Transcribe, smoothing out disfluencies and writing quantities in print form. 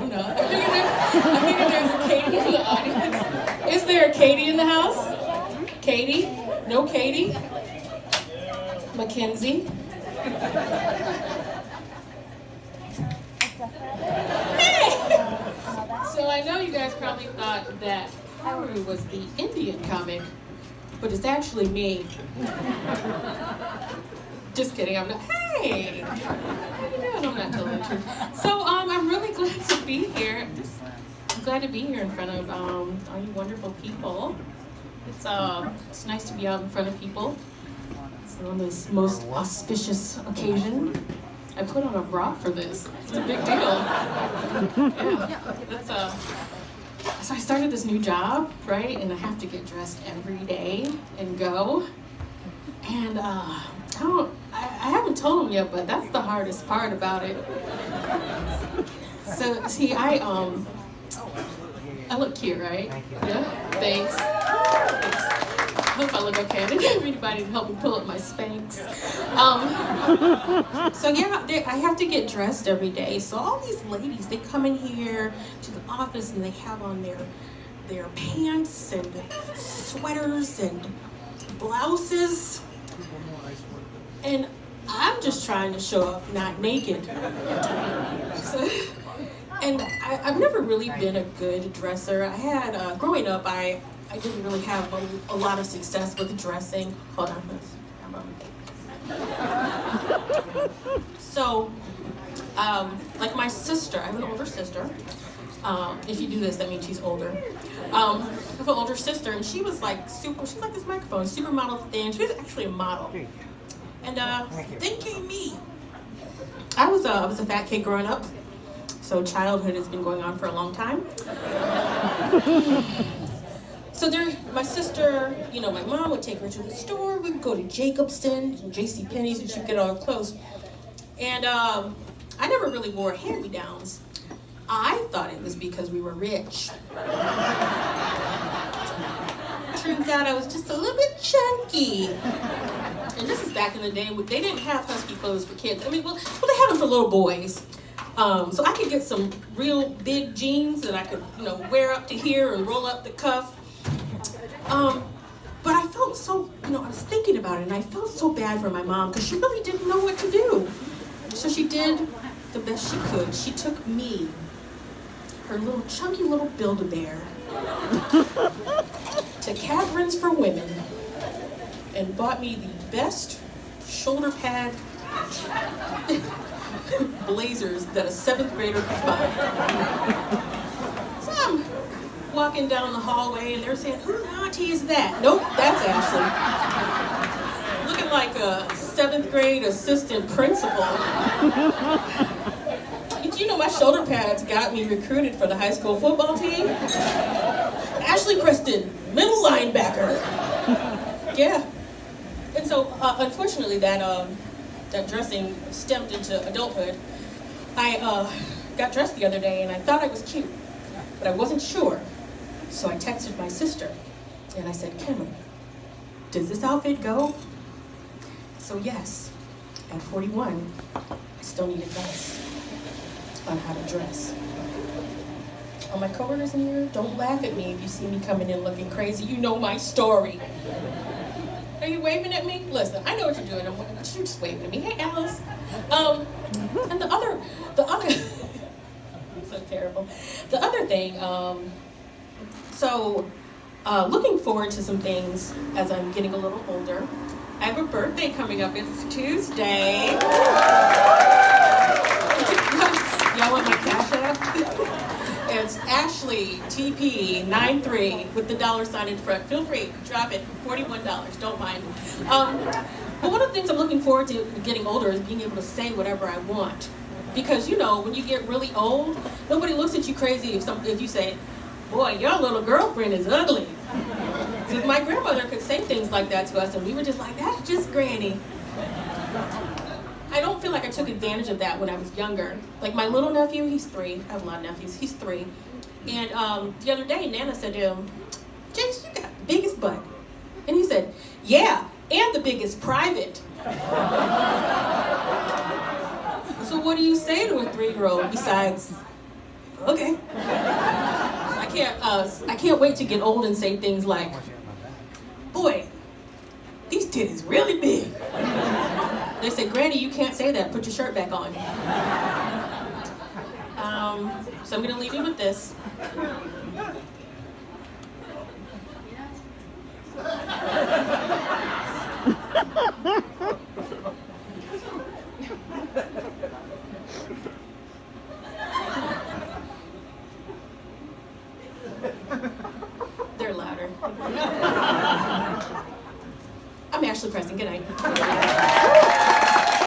don't know. I figured there's a Katie in the audience. Is there a Katie in the house? Katie? No Katie? Mackenzie? Hey! So I know you guys probably thought that Haru was the Indian comic, but it's actually me. Just kidding, I'm not. Hey! How you doing? I'm not telling the truth. So I'm really glad to be here. I'm glad to be here in front of all you wonderful people. It's nice to be out in front of people. It's on this most auspicious occasion. I put on a bra for this. It's a big deal. Yeah, so I started this new job, right? And I have to get dressed every day and go. And I haven't told them yet, but that's the hardest part about it. So see, I look cute, right? Yeah. Thanks. I hope I look okay. I didn't have anybody to help me pull up my Spanx. So yeah, I have to get dressed every day. So all these ladies, they come in here to the office and they have on their pants and sweaters and blouses. And I'm just trying to show up not naked. And I've never really been a good dresser. I had, growing up, I didn't really have a lot of success with dressing. Hold on, So, like my sister, I have an older sister. If you do this, that means she's older. I have an older sister, and she was like she's like this microphone, supermodel thin. She was actually a model. And then came me. I was a fat kid growing up, so childhood has been going on for a long time. So my sister, my mom would take her to the store. We would go to Jacobson's and JCPenney's, and she'd get all clothes. And I never really wore hand-me-downs. I thought it was because we were rich. Turns out I was just a little bit chunky. And this is back in the day when they didn't have husky clothes for kids. I mean, well, they had them for little boys. So I could get some real big jeans that I could, wear up to here and roll up the cuff. But I felt so, I was thinking about it, and I felt so bad for my mom because she really didn't know what to do. So she did the best she could. She took me, her little chunky little Build-A-Bear, to Catherine's for Women and bought me the best shoulder pad blazers that a 7th grader could find. So I'm walking down the hallway and they're saying, "Whose auntie is that?" Nope, that's Ashley. Looking like a 7th grade assistant principal. My shoulder pads got me recruited for the high school football team. Ashley Preston, middle linebacker. Yeah. And so, unfortunately, that dressing stemmed into adulthood. I got dressed the other day, and I thought I was cute, but I wasn't sure. So I texted my sister, and I said, "Kimberly, does this outfit go?" So yes, at 41, I still need advice on how to dress. All my coworkers in here, don't laugh at me if you see me coming in looking crazy. You know my story. Are you waving at me? Listen, I know what you're doing. You're just waving at me. Hey, Alice. And the other, so terrible. The other thing, looking forward to some things as I'm getting a little older. I have a birthday coming up. It's Tuesday. Y'all want my Cash App? It's Ashley TP93 with the $sign in front. Feel free, drop it, $41, don't mind. But one of the things I'm looking forward to getting older is being able to say whatever I want. Because when you get really old, nobody looks at you crazy if you say, "Boy, your little girlfriend is ugly." Because my grandmother could say things like that to us and we were just like, "That's just Granny." I don't feel like I took advantage of that when I was younger. Like my little nephew, he's 3. I have a lot of nephews. He's 3. And the other day, Nana said to him, "Jace, you got the biggest butt." And he said, "Yeah, and the biggest private." So what do you say to a 3-year-old besides, Okay. I can't wait to get old and say things like, boy, these titties really big. They say, Granny, you can't say that. Put your shirt back on. So I'm gonna leave you with this. They're louder. I'm Ashley Preston. Good night.